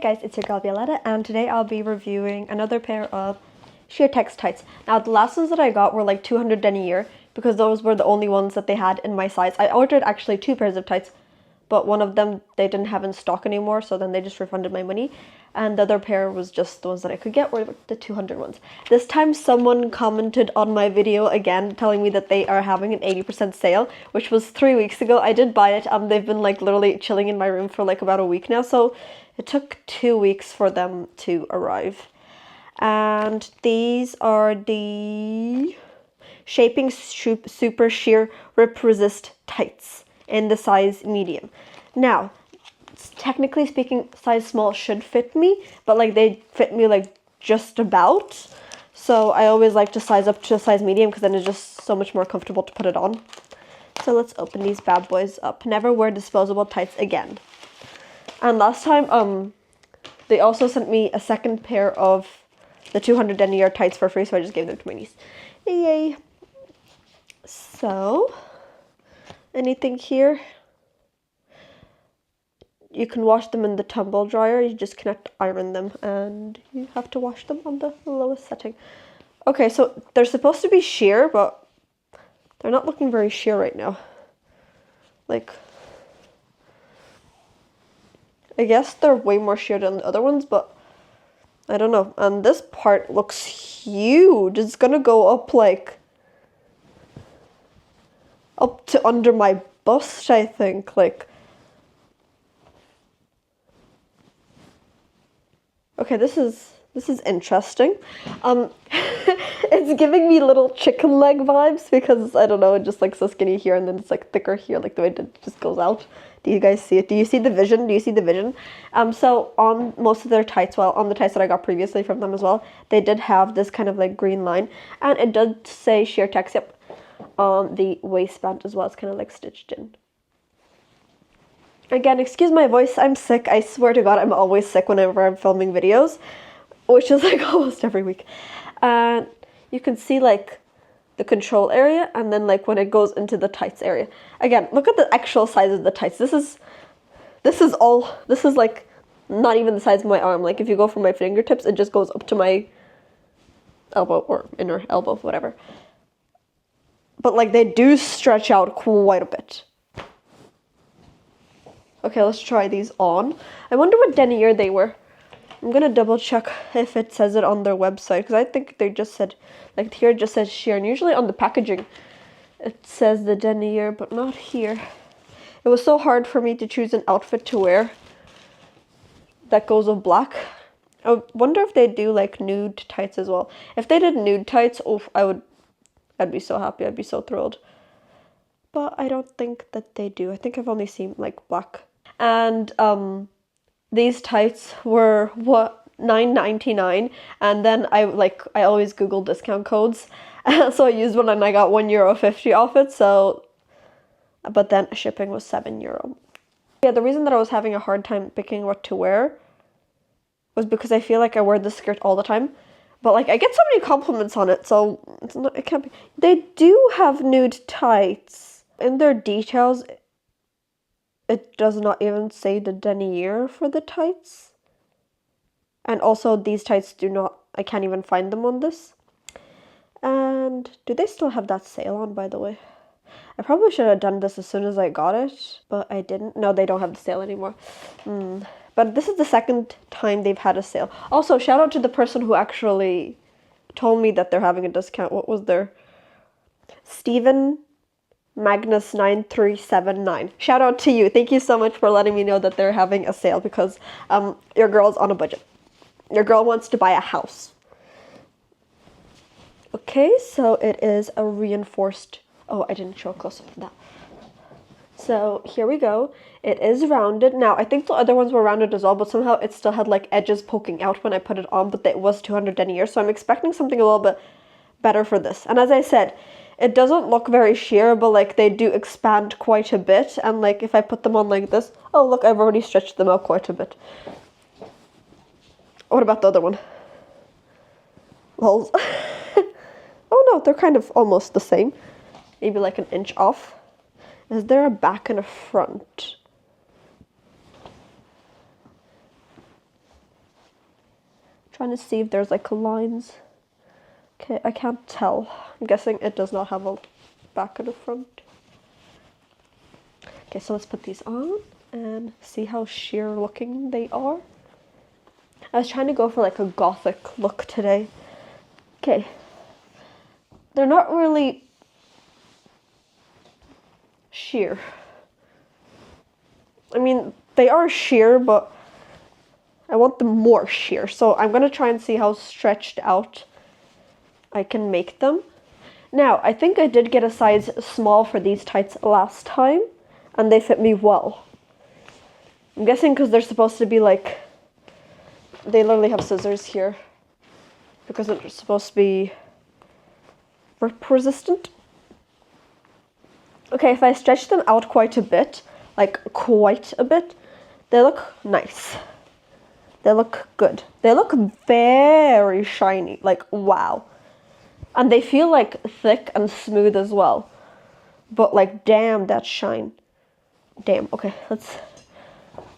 guys, it's your girl Violetta, and today I'll be reviewing another pair of Sheertex tights. Now the last ones that I got were like 200 yen a year because those were the only ones that they had in my size. I ordered actually 2 pairs of tights, but one of them they didn't have in stock anymore, so then they just refunded my money, and the other pair was just the ones that I could get were the 200 ones. This time someone commented on my video again telling me that they are having an 80% sale, which was 3 weeks ago. I did buy it. They've been like literally chilling in my room for like about a week now, so it took 2 weeks for them to arrive. And these are the Shaping Super Sheer Rip Resist tights in the size medium. Now, technically speaking, size small should fit me, but like they fit me like just about. So I always like to size up to a size medium because then it's just so much more comfortable to put it on. So let's open these bad boys up. Never wear disposable tights again. And last time, they also sent me a second pair of the 200 yen a year tights for free, so I just gave them to my niece. Yay! So, anything here? You can wash them in the tumble dryer. You just cannot iron them, and you have to wash them on the lowest setting. Okay, so they're supposed to be sheer, but they're not looking very sheer right now. Like, I guess they're way more sheer than the other ones, but I don't know. And this part looks huge. It's gonna go up like up to under my bust, I think. Like, okay, this is interesting. It's giving me little chicken leg vibes because I don't know, it's just like so skinny here and then it's like thicker here, like the way it just goes out. Do you guys see it? Do you see the vision? Do you see the vision? So on most of their tights, well, on the tights that I got previously from them as well, they did have this kind of like green line, and it does say Sheertex, yep, on the waistband as well. It's kind of like stitched in. Again, excuse my voice, I'm sick. I swear to God, I'm always sick whenever I'm filming videos, which is like almost every week. And you can see like the control area, and then like when it goes into the tights area. Again, look at the actual size of the tights. This is like not even the size of my arm. Like if you go from my fingertips, it just goes up to my elbow or inner elbow, whatever. But like they do stretch out quite a bit. Okay, let's try these on. I wonder what denier they were. I'm gonna double check if it says it on their website, because I think they just said, like here it just says sheer, and usually on the packaging it says the denier, but not here. It was so hard for me to choose an outfit to wear that goes with black. I wonder if they do like nude tights as well. If they did nude tights, oh, I'd be so happy. I'd be so thrilled. But I don't think that they do. I think I've only seen like black. And these tights were what, $9.99, and then I always Google discount codes, so I used one and I got €1.50 off it. So, but then shipping was €7. Yeah, the reason that I was having a hard time picking what to wear was because I feel like I wear this skirt all the time, but like I get so many compliments on it, so it can't be. They do have nude tights in their details. It does not even say the denier for the tights. And also these tights do not, I can't even find them on this. And do they still have that sale on, by the way? I probably should have done this as soon as I got it, but I didn't. No, they don't have the sale anymore. But this is the second time they've had a sale. Also, shout out to the person who actually told me that they're having a discount. What was their? Steven Magnus 9379. Shout out to you. Thank you so much for letting me know that they're having a sale, because your girl's on a budget. Your girl wants to buy a house. Okay, so it is a reinforced. Oh, I didn't show a close up of that. So here we go. It is rounded. Now, I think the other ones were rounded as well, but somehow it still had like edges poking out when I put it on, but it was 200 yen a year, so I'm expecting something a little bit better for this. And as I said, it doesn't look very sheer, but like they do expand quite a bit, and like if I put them on like this, oh look, I've already stretched them out quite a bit. What about the other one? Lols. Oh no, they're kind of almost the same. Maybe like an inch off. Is there a back and a front? Trying to see if there's like lines. Okay, I can't tell. I'm guessing it does not have a back and a front. Okay, so let's put these on and see how sheer looking they are. I was trying to go for like a gothic look today. Okay. They're not really sheer. I mean, they are sheer, but I want them more sheer. So I'm going to try and see how stretched out I can make them. Now, I think I did get a size small for these tights last time, and they fit me well. I'm guessing because they're supposed to be like, they literally have scissors here, because they're supposed to be rip resistant. Okay, if I stretch them out quite a bit, like quite a bit, they look nice. They look good. They look very shiny, like wow. And they feel like thick and smooth as well. But like, damn, that shine. Damn, okay, let's,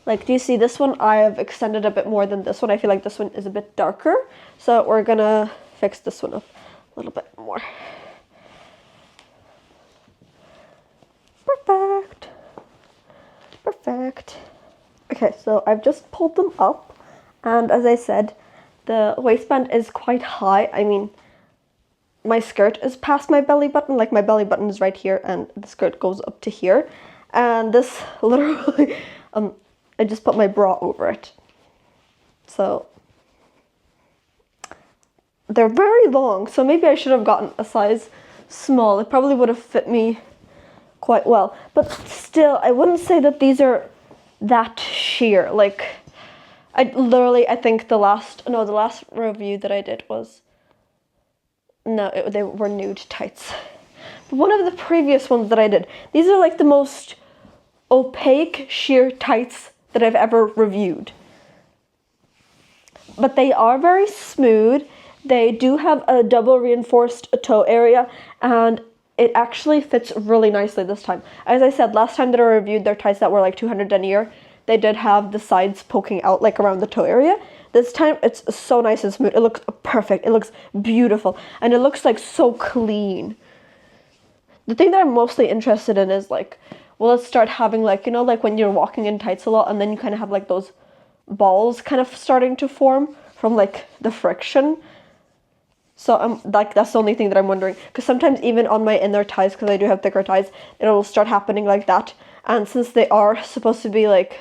like, do you see this one? I have extended a bit more than this one. I feel like this one is a bit darker. So we're gonna fix this one up a little bit more. Perfect. Perfect. Okay, so I've just pulled them up. And as I said, the waistband is quite high. I mean, my skirt is past my belly button, like my belly button is right here and the skirt goes up to here. And this literally, I just put my bra over it. So, they're very long, so maybe I should have gotten a size small. It probably would have fit me quite well. But still, I wouldn't say that these are that sheer. Like, I think the last review that I did was, no, they were nude tights. But one of the previous ones that I did, these are like the most opaque sheer tights that I've ever reviewed. But they are very smooth. They do have a double reinforced toe area, and it actually fits really nicely this time. As I said, last time that I reviewed their tights that were like 200 denier, they did have the sides poking out like around the toe area. This time it's so nice and smooth. It looks perfect. It looks beautiful. And it looks like so clean. The thing that I'm mostly interested in is like, will it start having like, you know, like when you're walking in tights a lot and then you kind of have like those balls kind of starting to form from like the friction. So I'm like, that's the only thing that I'm wondering. Because sometimes even on my inner thighs, because I do have thicker thighs, it'll start happening like that. And since they are supposed to be like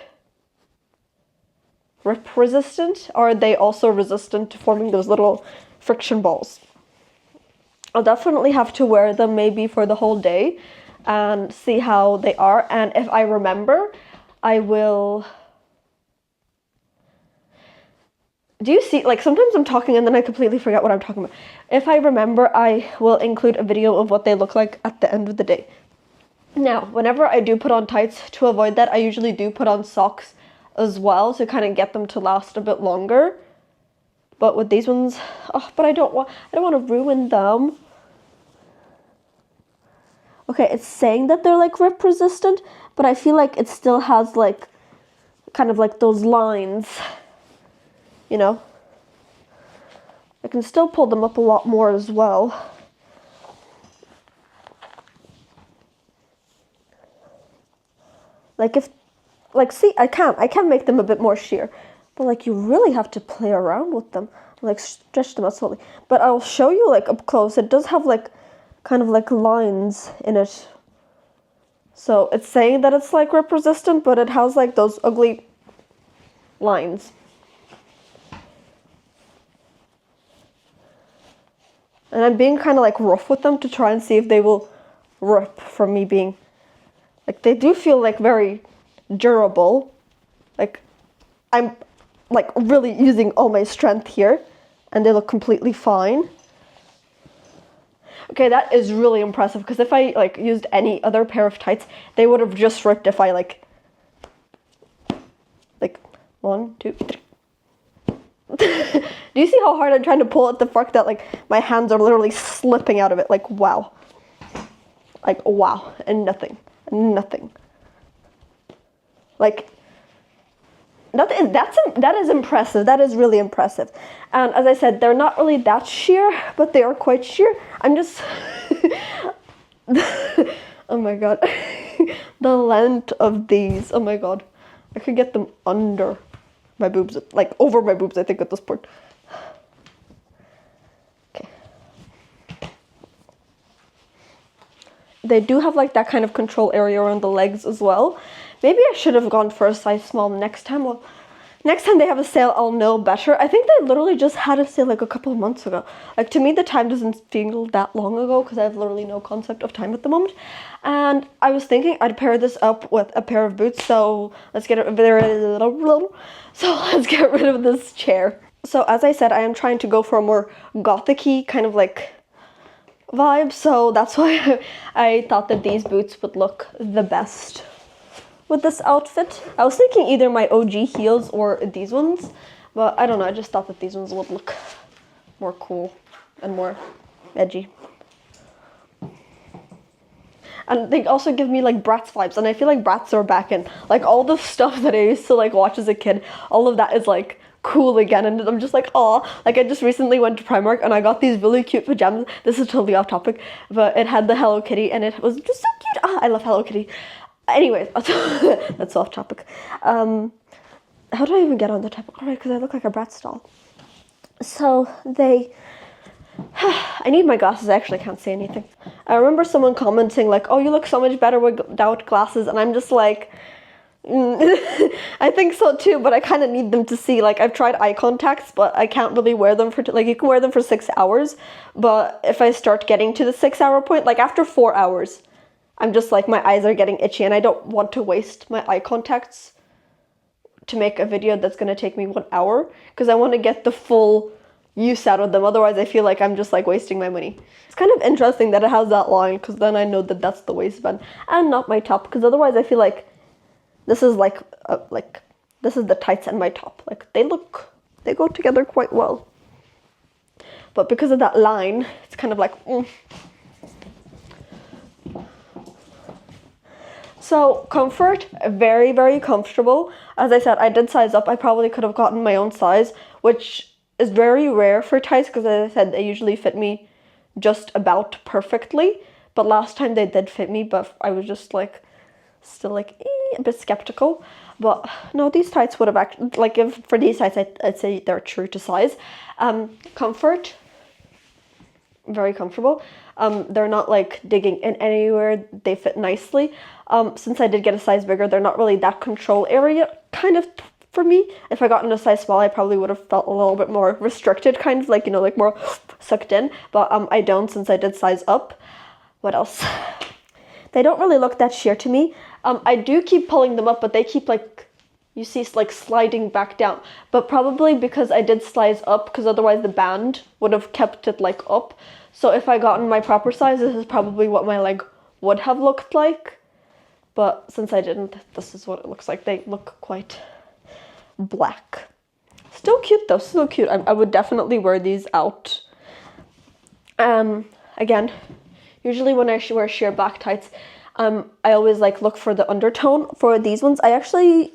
rip resistant, are they also resistant to forming those little friction balls? I'll definitely have to wear them maybe for the whole day and see how they are. And if I remember, I will... Do you see, like sometimes I'm talking and then I completely forget what I'm talking about. If I remember, I will include a video of what they look like at the end of the day. Now, whenever I do put on tights, to avoid that, I usually do put on socks as well to kind of get them to last a bit longer. But with these ones, but I don't want to ruin them. Okay, it's saying that they're like rip resistant, but I feel like it still has like kind of like those lines, you know. I can still pull them up a lot more as well. Like see, I can make them a bit more sheer, but like you really have to play around with them, like stretch them out slowly. But I'll show you like up close. It does have like kind of like lines in it. So it's saying that it's like rip resistant, but it has like those ugly lines. And I'm being kind of like rough with them to try and see if they will rip from me being, like they do feel like very durable. Like I'm like really using all my strength here and they look completely fine. Okay, that is really impressive because if I like used any other pair of tights, they would have just ripped if I like 1, 2, 3. Do you see how hard I'm trying to pull at the fact that like my hands are literally slipping out of it? Like wow. Like wow, and nothing. Like that is impressive. That is really impressive. And as I said, they're not really that sheer, but they are quite sheer. I'm just oh my god. The length of these. Oh my god. I could get them under my boobs, like over my boobs, I think, at this point. Okay. They do have like that kind of control area around the legs as well. Maybe I should have gone for a size small next time. Well, next time they have a sale, I'll know better. I think they literally just had a sale like a couple of months ago. Like, to me, the time doesn't feel that long ago because I have literally no concept of time at the moment. And I was thinking I'd pair this up with a pair of boots. So let's get rid of this chair. So as I said, I am trying to go for a more gothic-y kind of like vibe. So that's why I thought that these boots would look the best with this outfit. I was thinking either my OG heels or these ones, but I don't know, I just thought that these ones would look more cool and more edgy. And they also give me like Bratz vibes, and I feel like Bratz are back in. Like, all the stuff that I used to like watch as a kid, all of that is like cool again, and I'm just like, aw. Like, I just recently went to Primark and I got these really cute pajamas. This is totally off topic, but it had the Hello Kitty and it was just so cute. I love Hello Kitty. Anyways, that's off topic. How do I even get on the topic? Alright, because I look like a Bratz doll. So I need my glasses. I actually can't see anything. I remember someone commenting like, oh, you look so much better without glasses, and I'm just like, I think so too, but I kind of need them to see. Like, I've tried eye contacts, but I can't really wear them for, like, you can wear them for 6 hours, but if I start getting to the 6 hour point, like after 4 hours, I'm just like, my eyes are getting itchy, and I don't want to waste my eye contacts to make a video that's going to take me 1 hour, because I want to get the full use out of them. Otherwise, I feel like I'm just like wasting my money. It's kind of interesting that it has that line, because then I know that that's the waistband and not my top, because otherwise I feel like this is like this is the tights and my top. Like, they go together quite well. But because of that line, it's kind of like, So, comfort, very, very comfortable. As I said, I did size up. I probably could have gotten my own size, which is very rare for tights, because as I said, they usually fit me just about perfectly. But last time they did fit me, but I was just like, still like a bit skeptical. But no, these tights would have actually, like, if for these tights, I'd say they're true to size. Comfort, very comfortable. They're not like digging in anywhere. They fit nicely. Since I did get a size bigger, they're not really that control area kind of for me. If I got in a size small, I probably would have felt a little bit more restricted, kind of like, you know, like more sucked in. But I don't, since I did size up. What else? They don't really look that sheer to me. I do keep pulling them up, but they keep like, you see, like sliding back down. But probably because I did size up, because otherwise the band would have kept it like up. So if I got in my proper size, this is probably what my leg would have looked like. But since I didn't, this is what it looks like. They look quite black. Still cute though, still cute. I would definitely wear these out. Again, usually when I wear sheer black tights, I always like look for the undertone for these ones. The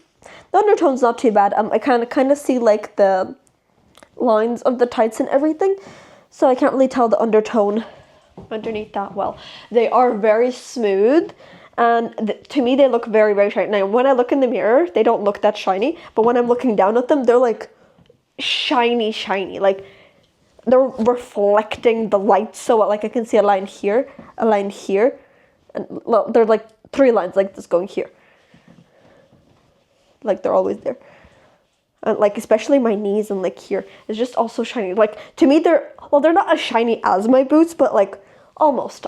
undertone's not too bad. I kind of see like the lines of the tights and everything, so I can't really tell the undertone underneath that well. They are very smooth, and to me they look very, very shiny. Now when I look in the mirror, they don't look that shiny, but when I'm looking down at them, they're like shiny, like they're reflecting the light. So like I can see a line here, and well, they're like 3 lines like this going here. Like, they're always there. And like, especially my knees and like here, it's just also shiny. Like, to me, they're not as shiny as my boots, but like almost.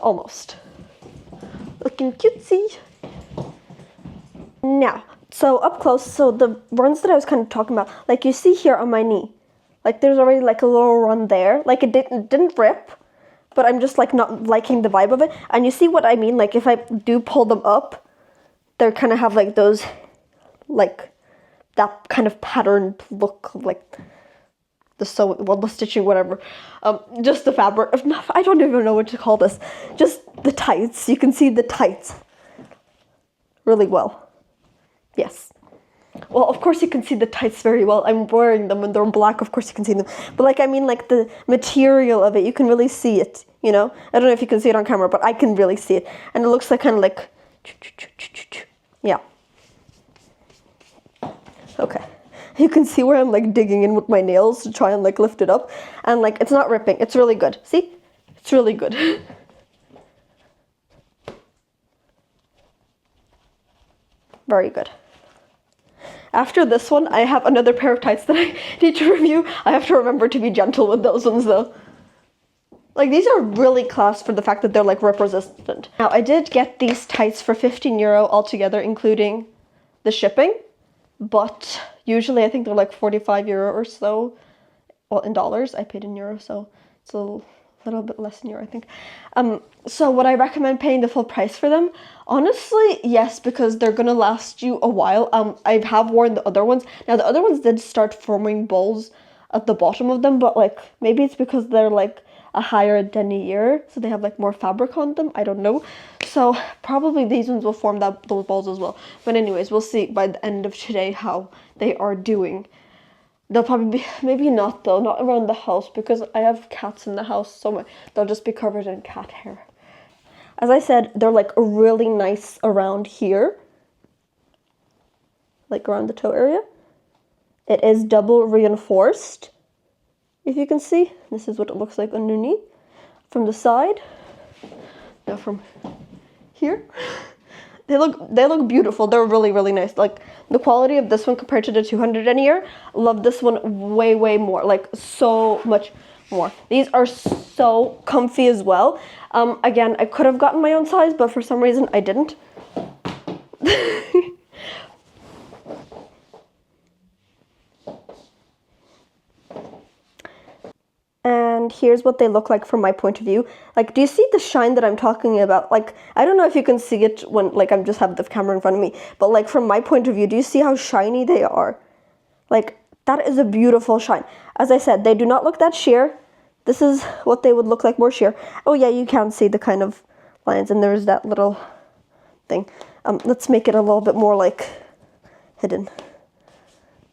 Looking cutesy. Now, so up close, so the runs that I was kind of talking about, like you see here on my knee, like there's already like a little run there. Like, it didn't rip, but I'm just like not liking the vibe of it. And you see what I mean? Like, if I do pull them up, they kind of have like those, like that kind of patterned look, like the stitching, whatever. Just the fabric. I don't even know what to call this. Just the tights. You can see the tights really well. Yes. well, of course you can see the tights very well. I'm wearing them and they're black, of course you can see them. But like, I mean, like the material of it, you can really see it, you know? I don't know if you can see it on camera, but I can really see it. And it looks like kind of like, yeah. Okay. You can see where I'm like digging in with my nails to try and like lift it up. And like, it's not ripping. It's really good. See? It's really good. Very good. After this one, I have another pair of tights that I need to review. I have to remember to be gentle with those ones though. Like, these are really class for the fact that they're like rip resistant. Now, I did get these tights for €15 altogether, including the shipping. But usually I think they're like €45 or so. Well, in dollars, I paid in euros, so it's a little bit less in euro, I think. So would I recommend paying the full price for them? Honestly, yes, because they're gonna last you a while. I have worn the other ones. Now, the other ones did start forming balls at the bottom of them, but like, maybe it's because they're like a higher denier, so they have like more fabric on them. I don't know. So probably these ones will form those balls as well. But anyways, we'll see by the end of today how they are doing. They'll probably be, maybe not though, not around the house, because I have cats in the house, so they'll just be covered in cat hair. As I said, they're like really nice around here, like around the toe area. It is double reinforced, if you can see. This is what it looks like underneath, from the side. Now from here. They look beautiful. They're really, really nice. Like, the quality of this one compared to the 200 denier, love this one way, way more. Like, so much more. These are so comfy as well. Again, I could have gotten my own size, but for some reason I didn't. And here's what they look like from my point of view. Like, do you see the shine that I'm talking about? Like, I don't know if you can see it when, like, I'm just have the camera in front of me, but like from my point of view, do you see how shiny they are? Like, that is a beautiful shine. As I said, they do not look that sheer. This is what they would look like more sheer. Oh yeah, you can see the kind of lines, and there's that little thing. Let's make it a little bit more like hidden.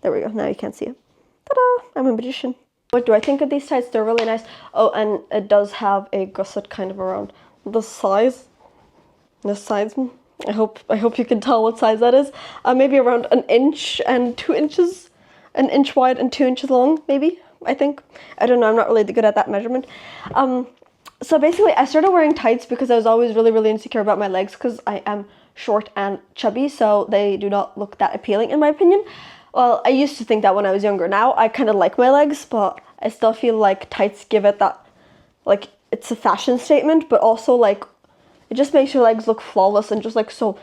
There we go. Now you can't see it. Ta-da! I'm a magician. What do I think of these tights? They're really nice. Oh, and it does have a gusset kind of around the size. The size. I hope you can tell what size that is. Maybe around 1 inch and 2 inches. 1 inch wide and 2 inches long, maybe, I think. I don't know, I'm not really good at that measurement. So basically, I started wearing tights because I was always really, really insecure about my legs because I am short and chubby, so they do not look that appealing in my opinion. Well, I used to think that when I was younger. Now I kind of like my legs, but I still feel like tights give it that, like, it's a fashion statement, but also like it just makes your legs look flawless and just like so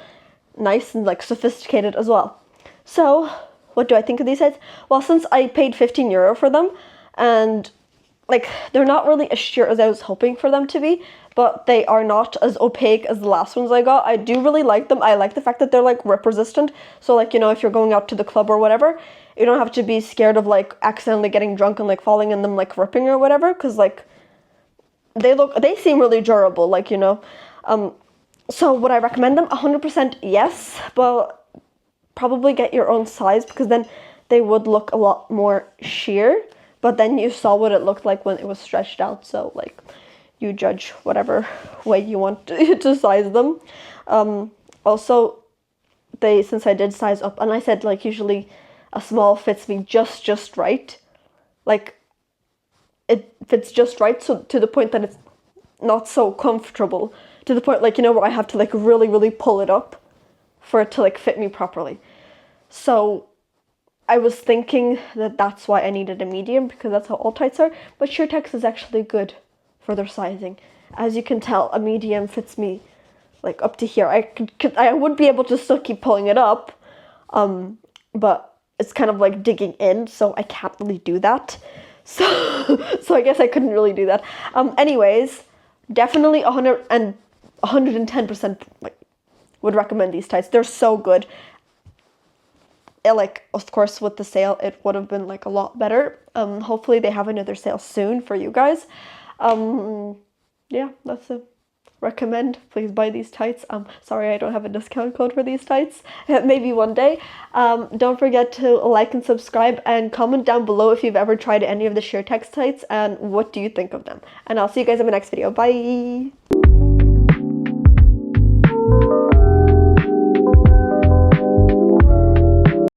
nice and like sophisticated as well. So what do I think of these tights? Well, since I paid €15 for them, and like, they're not really as sheer as I was hoping for them to be, but they are not as opaque as the last ones I got. I do really like them. I like the fact that they're like rip resistant. So like, you know, if you're going out to the club or whatever, you don't have to be scared of like accidentally getting drunk and like falling in them, like ripping or whatever. Cause like, they seem really durable, like, you know. So would I recommend them? 100% yes, but probably get your own size because then they would look a lot more sheer. But then you saw what it looked like when it was stretched out, so like, you judge whatever way you want to size them. Also, since I did size up, and I said like usually a small fits me just right. Like, it fits just right, so to the point that it's not so comfortable. To the point, like, you know, where I have to like really, really pull it up for it to like fit me properly. So I was thinking that that's why I needed a medium, because that's how all tights are. But Sheertex is actually good for their sizing. As you can tell, a medium fits me like up to here. I would be able to still keep pulling it up, but it's kind of like digging in, so I can't really do that. So I guess I couldn't really do that. Anyways, definitely 110% like would recommend these tights. They're so good. Like, of course, with the sale, it would have been like a lot better. Hopefully they have another sale soon for you guys. Yeah, that's it. recommend. Please buy these tights. Sorry I don't have a discount code for these tights. Maybe one day. Don't forget to like and subscribe, and comment down below if you've ever tried any of the Sheertex tights and what do you think of them. And I'll see you guys in my next video. Bye.